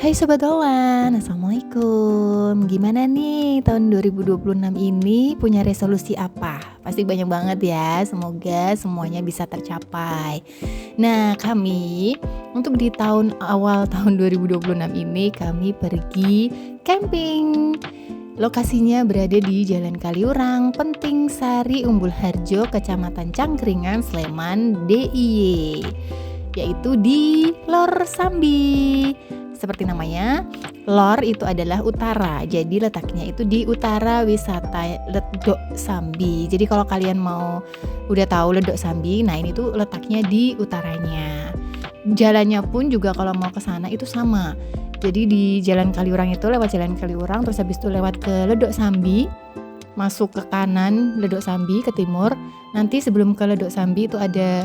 Hai Sobat Wawan, Assalamualaikum. Gimana nih tahun 2026 ini punya resolusi apa? Pasti banyak banget ya, semoga semuanya bisa tercapai. Nah kami untuk di awal tahun 2026 ini kami pergi camping. Lokasinya berada di Jalan Kaliurang, Penting Sari, Umbul Harjo, Kecamatan Cangkringan, Sleman, DIY, yaitu di Lor Sambi. Seperti namanya, Lor itu adalah utara. Jadi letaknya itu di utara wisata Ledok Sambi. Jadi kalau kalian udah tahu Ledok Sambi, nah ini tuh letaknya di utaranya. Jalannya pun juga kalau mau ke sana itu sama. Jadi di Jalan Kaliurang itu lewat Jalan Kaliurang, terus habis itu lewat ke Ledok Sambi, masuk ke kanan Ledok Sambi ke timur. Nanti sebelum ke Ledok Sambi itu ada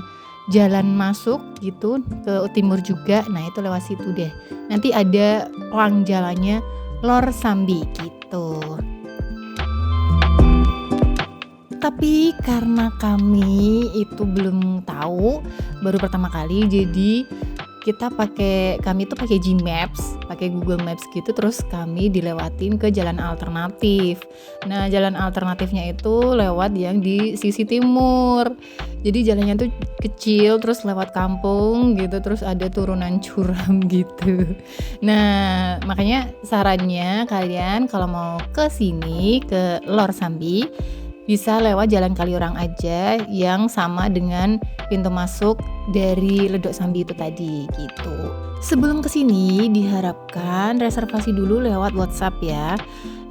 jalan masuk gitu ke timur juga. Nah itu lewat situ deh. Nanti ada pelang jalannya Lor Sambi gitu. Tapi karena kami itu belum tahu, baru pertama kali, jadi kami tuh pakai Gmaps, pakai Google Maps gitu, terus kami dilewatin ke jalan alternatif. Nah, jalan alternatifnya itu lewat yang di sisi timur. Jadi jalannya tuh kecil, terus lewat kampung gitu, terus ada turunan curam gitu. Nah, makanya sarannya kalian kalau mau ke sini, ke Lor Sambi, bisa lewat Jalan Kaliurang aja yang sama dengan pintu masuk dari Ledok Sambi itu tadi gitu. Sebelum kesini diharapkan reservasi dulu lewat WhatsApp ya.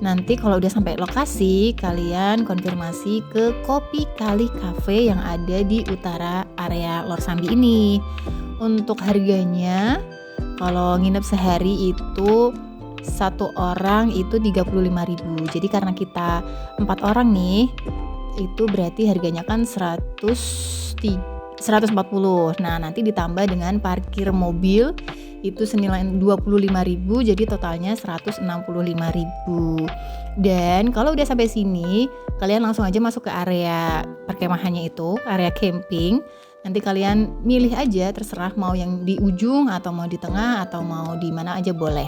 Nanti kalau udah sampai lokasi, kalian konfirmasi ke Kopi Kali Cafe yang ada di utara area Lor Sambi ini. Untuk harganya, kalau nginep sehari itu satu orang itu 35.000. Jadi karena kita 4 orang nih, itu berarti harganya kan 140. Nah, nanti ditambah dengan parkir mobil itu senilai 25.000, jadi totalnya 165.000. Dan kalau udah sampai sini, kalian langsung aja masuk ke area perkemahannya itu, area camping. Nanti kalian milih aja, terserah mau yang di ujung atau mau di tengah atau mau di mana aja boleh.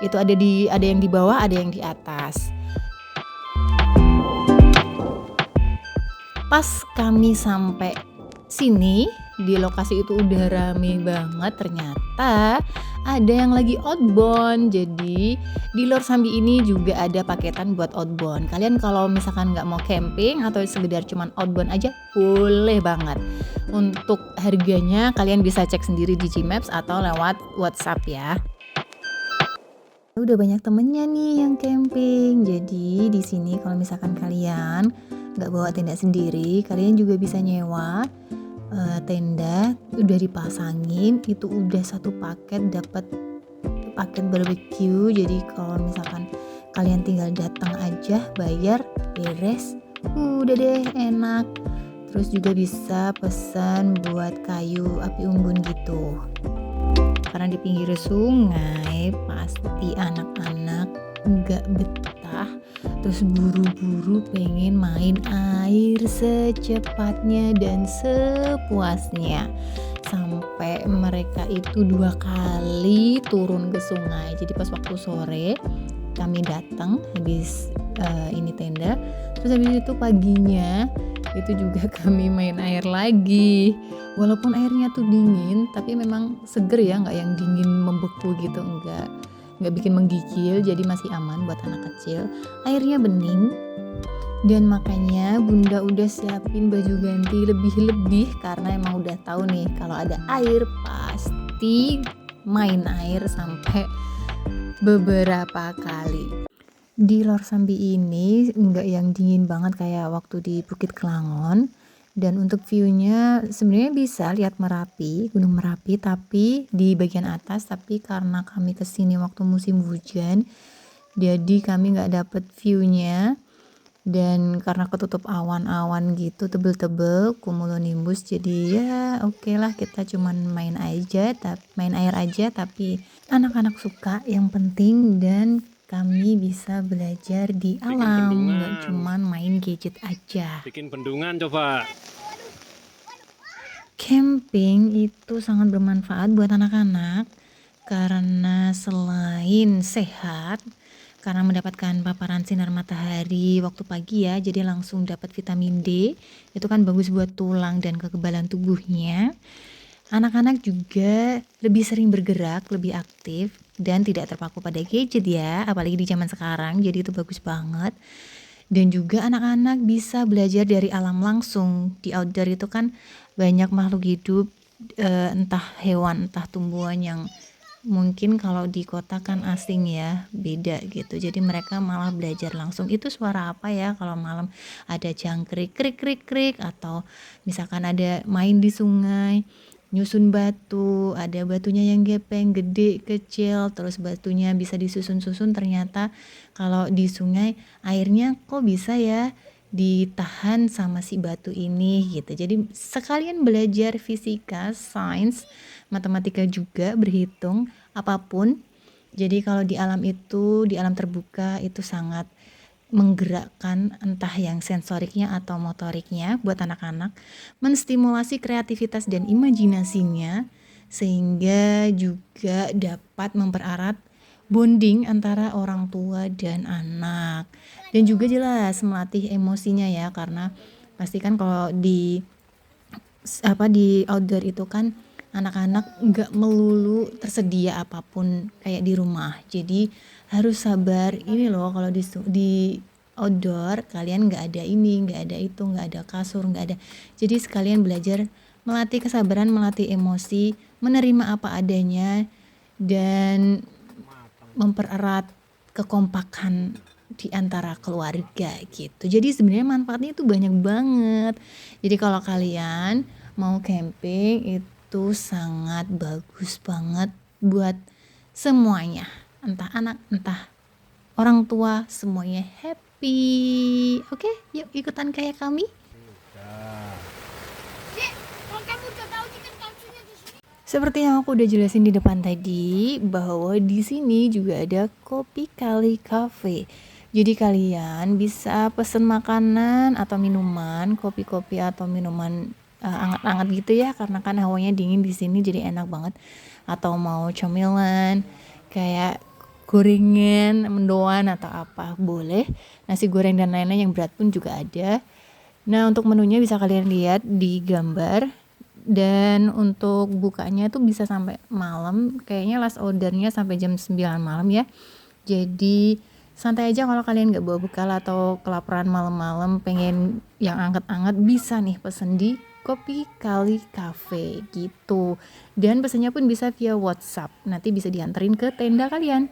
Itu ada yang di bawah, ada yang di atas. Pas kami sampai sini di lokasi itu udah rame banget, ternyata ada yang lagi outbound. Jadi di Lor Sambi ini juga ada paketan buat outbound. Kalian kalau misalkan nggak mau camping atau sekedar cuman outbound aja, boleh banget. Untuk harganya kalian bisa cek sendiri di Gmaps atau lewat WhatsApp ya. Udah banyak temennya nih yang camping. Jadi di sini kalau misalkan kalian nggak bawa tenda sendiri, kalian juga bisa nyewa tenda udah dipasangin. Itu udah satu paket, dapat paket barbecue. Jadi kalau misalkan kalian tinggal datang aja, bayar, beres, udah deh enak. Terus juga bisa pesan buat kayu api unggun gitu. Karena di pinggir sungai, pasti anak-anak nggak betah, terus buru-buru pengen main air secepatnya dan sepuasnya. Sampai mereka itu 2 kali turun ke sungai. Jadi pas waktu sore kami datang habis ini tenda, terus habis itu paginya itu juga kami main air lagi. Walaupun airnya tuh dingin, tapi memang seger ya, nggak yang dingin membeku gitu, nggak bikin menggigil, jadi masih aman buat anak kecil. Airnya bening, dan makanya bunda udah siapin baju ganti lebih-lebih karena emang udah tahu nih kalau ada air pasti main air sampai beberapa kali. Di Lor Sambi ini nggak yang dingin banget kayak waktu di Bukit Kelangon. Dan untuk view-nya sebenarnya bisa lihat Merapi, Gunung Merapi, tapi di bagian atas. Tapi karena kami kesini waktu musim hujan, jadi kami nggak dapet view-nya. Dan karena ketutup awan-awan gitu tebel-tebel, cumulonimbus, jadi ya oke lah, kita cuman main air aja, tapi anak-anak suka yang penting. Dan kami bisa belajar di alam, nggak cuman main gadget aja. Bikin bendungan coba. Camping itu sangat bermanfaat buat anak-anak karena selain sehat, karena mendapatkan paparan sinar matahari waktu pagi ya, jadi langsung dapat vitamin D, itu kan bagus buat tulang dan kekebalan tubuhnya. Anak-anak juga lebih sering bergerak, lebih aktif, dan tidak terpaku pada gadget ya, apalagi di zaman sekarang, jadi itu bagus banget. Dan juga anak-anak bisa belajar dari alam langsung. Di outdoor itu kan banyak makhluk hidup, entah hewan, entah tumbuhan yang mungkin kalau di kota kan asing ya, beda gitu. Jadi mereka malah belajar langsung, itu suara apa ya kalau malam, ada jangkrik, krik krik krik, atau misalkan ada main di sungai, nyusun batu, ada batunya yang gepeng, gede, kecil, terus batunya bisa disusun-susun, ternyata kalau di sungai airnya kok bisa ya ditahan sama si batu ini gitu. Jadi sekalian belajar fisika, sains, matematika juga, berhitung, apapun. Jadi kalau di alam itu, di alam terbuka itu sangat menggerakkan entah yang sensoriknya atau motoriknya buat anak-anak, menstimulasi kreativitas dan imajinasinya, sehingga juga dapat mempererat bonding antara orang tua dan anak. Dan juga jelas melatih emosinya ya, karena pastikan kalau di outdoor itu kan anak-anak nggak melulu tersedia apapun kayak di rumah, jadi harus sabar. Ini loh, kalau di outdoor kalian nggak ada ini, nggak ada itu, nggak ada kasur, nggak ada, jadi sekalian belajar melatih kesabaran, melatih emosi, menerima apa adanya, dan mempererat kekompakan di antara keluarga gitu. Jadi sebenarnya manfaatnya itu banyak banget. Jadi kalau kalian mau camping itu sangat bagus banget buat semuanya. Entah anak, entah orang tua, semuanya happy. Oke, yuk ikutan kayak kami. Seperti yang aku udah jelasin di depan tadi, bahwa di sini juga ada Kopi Kali Cafe. Jadi kalian bisa pesen makanan atau minuman, kopi-kopi atau minuman anget-anget gitu ya, karena kan hawanya dingin di sini, jadi enak banget. Atau mau cemilan kayak gorengan, mendoan atau apa, boleh. Nasi goreng dan lain-lain yang berat pun juga ada. Nah, untuk menunya bisa kalian lihat di gambar. Dan untuk bukanya tuh bisa sampai malam, kayaknya last ordernya sampai jam 9 malam ya. Jadi santai aja kalau kalian gak bawa bekal atau kelaparan malam-malam pengen yang anget-anget, bisa nih pesen di Kopi Kali Cafe gitu. Dan pesennya pun bisa via WhatsApp, nanti bisa dianterin ke tenda kalian.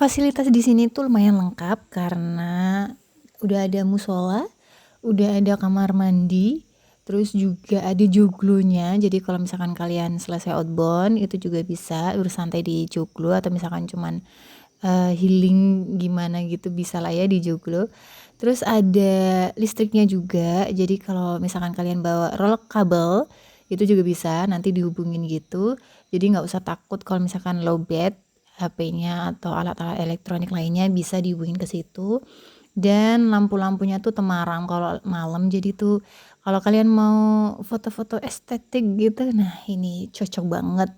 Fasilitas di sini tuh lumayan lengkap karena udah ada musola, udah ada kamar mandi, terus juga ada joglonya. Jadi kalau misalkan kalian selesai outbound itu juga bisa bersantai di joglo, atau misalkan cuman healing gimana gitu, bisa lah ya di joglo. Terus ada listriknya juga. Jadi kalau misalkan kalian bawa roll kabel itu juga bisa nanti dihubungin gitu. Jadi nggak usah takut kalau misalkan low bat HP-nya atau alat-alat elektronik lainnya, bisa dihubungin ke situ. Dan lampu-lampunya tuh temaram kalau malam, jadi tuh kalau kalian mau foto-foto estetik gitu, nah ini cocok banget.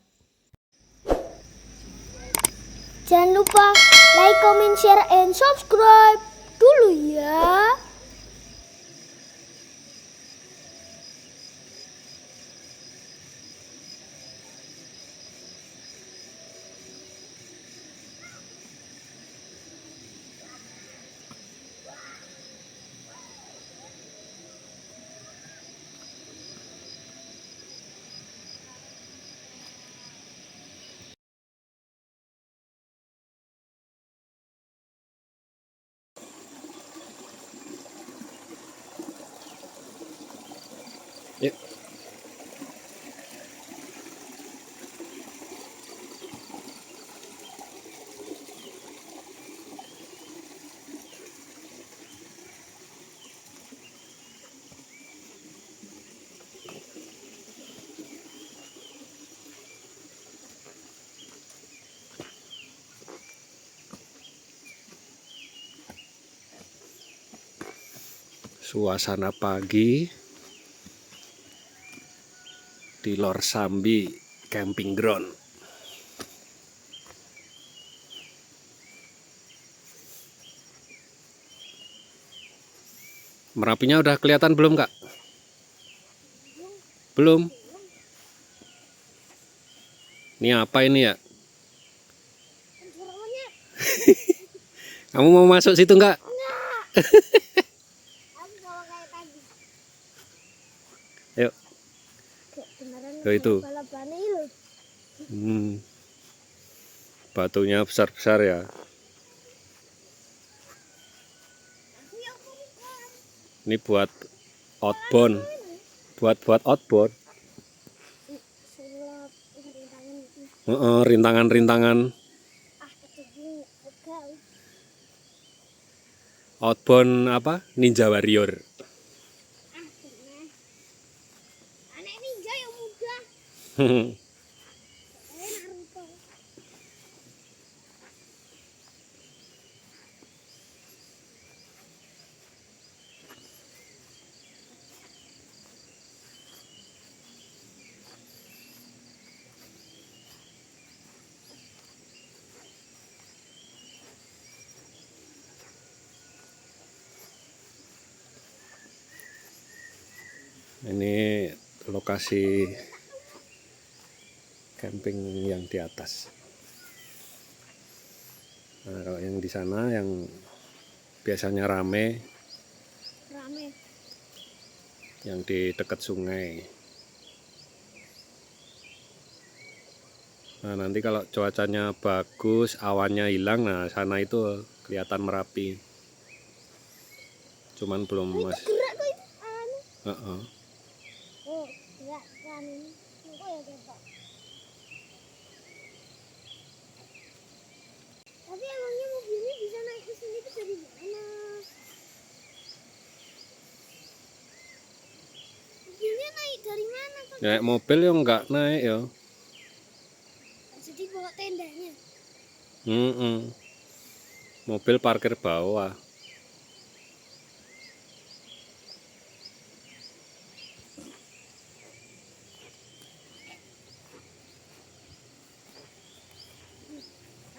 Jangan lupa like, comment, share, and subscribe dulu ya. Yuk. Suasana pagi di Lor Sambi Camping Ground. Merapinya udah kelihatan belum, Kak? Belum. Ini apa ini ya? Kamu mau masuk situ nggak? Yuk. Tuh itu. Batunya besar-besar ya. Ini buat outbound. Buat outbound. Rintangan-rintangan. Outbound apa? Ninja Warrior. Anak ninja yang muda. Ini lokasi camping yang di atas. Nah, kalau yang di sana yang biasanya rame, yang di dekat sungai. Nah, nanti kalau cuacanya bagus, awannya hilang, nah sana itu kelihatan Merapi. Cuman belum mas. Gerak kok itu Uh-uh. Oh, gerak kan ini. Kok ya coba. Tapi emangnya mobilnya bisa naik ke sini itu dari mana? Mobilnya naik dari mana kok? Naik mobil ya nggak naik ya. Jadi bawa tendanya. Mobil parkir bawah.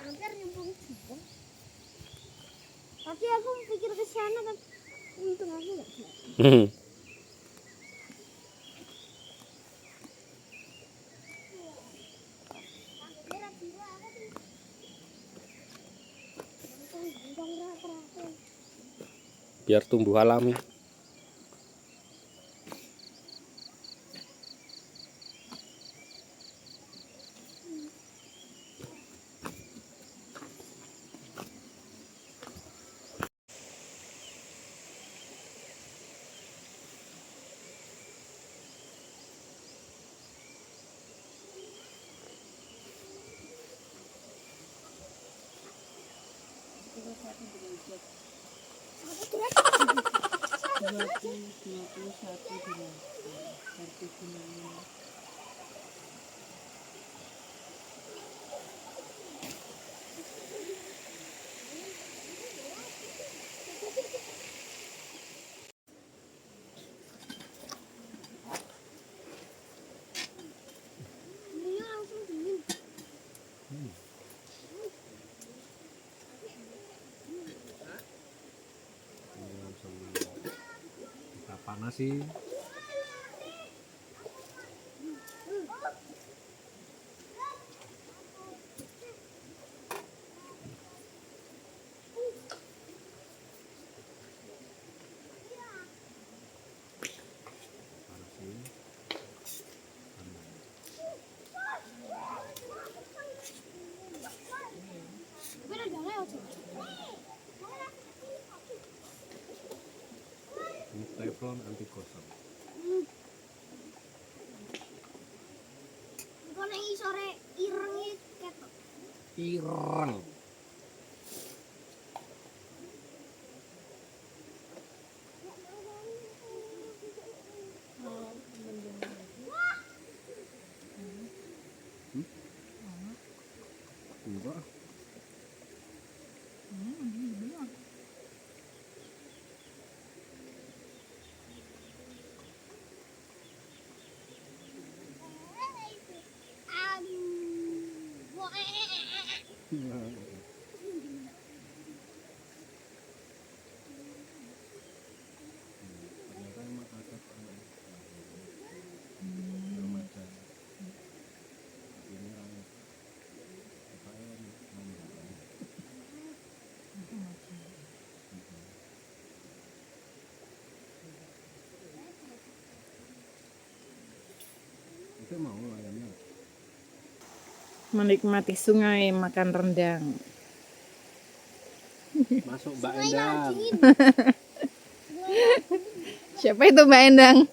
Hampir nyemplung juga. Tapi aku pikir ke sana kan. Untung aku nggak bisa. Biar tumbuh alami. Ini langsung dingin. Kita panasi. Ini teflon anti gosong. nang isore ireng ketok. Ireng. Enggak. Itu mau ayamnya. Menikmati sungai makan rendang. Masuk Mbak Endang. Siapa itu Mbak Endang?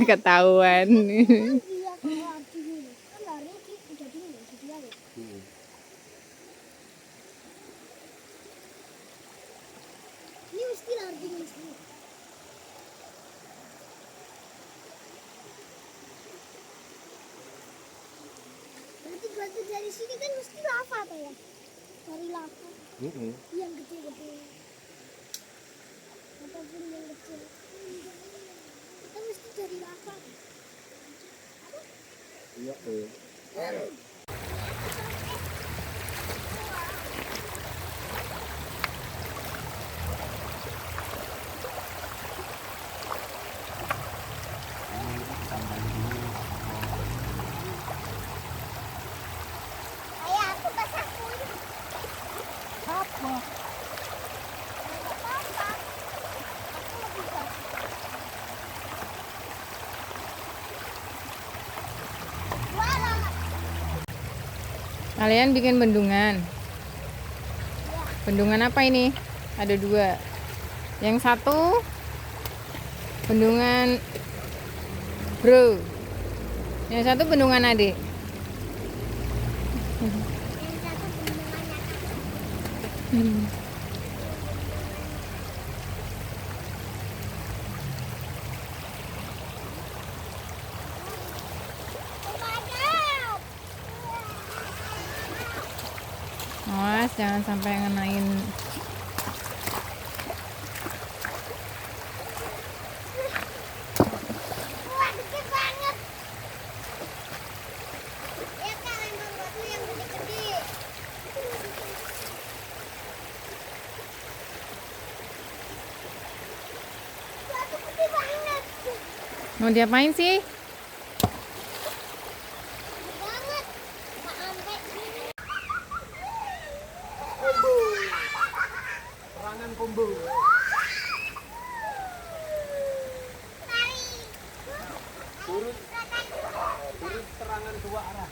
Ketahuan. Iya kalau arti ini. Kan lari udah dingin ya, jadi ya. Ini mesti lari dingin sih. Berarti batu dari sini kan mesti lava tuh ya? Dari lava. Yang gede-gede. Ataupun yang kecil. Kita mesti dari lava. Iya tuh. Ayah, aku basah pun. Apa? Apa? Aku lebih basah. Wala. Kalian bikin bendungan. Bendungan apa ini? Ada 2. Yang satu bendungan bro. Yang satu bendungan adik. Yang satu bendungannya. Mantap. Awas jangan sampai ngenain. Wah, gede banget. Ya kan, emang batu yang gede-gede. Batu gede banget. Mau diapain sih? Gede banget. Sampai sini. Serangan combo. Tarik. Turut serangan 2 arah.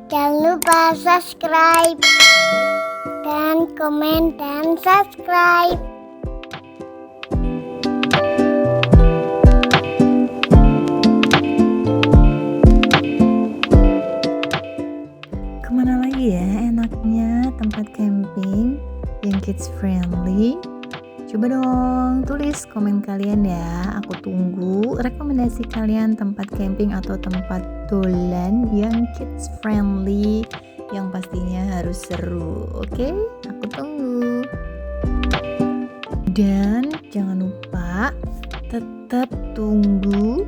Jangan lupa subscribe dan komen dan subscribe. Kemana lagi ya enaknya tempat camping yang kids friendly? Coba dong tulis komen kalian ya. Aku tunggu rekomendasi kalian tempat camping atau tempat dolan yang kids friendly yang pastinya harus seru. Oke, aku tunggu. Dan jangan lupa tetap tunggu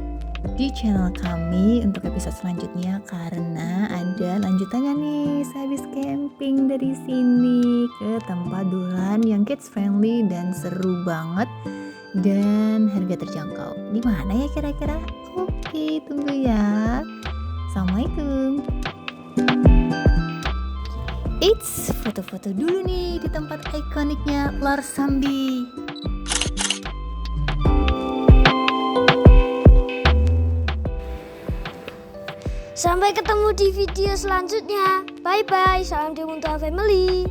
di channel kami untuk episode selanjutnya karena ada lanjutannya nih. Saya habis camping dari sini ke tempat dolan yang kids friendly dan seru banget dan harga terjangkau. Di mana ya kira-kira? Oke, tunggu ya. Assalamualaikum. Eits, foto-foto dulu nih di tempat ikoniknya Lor Sambi. Sampai ketemu di video selanjutnya. Bye-bye. Salam Demuntua Family.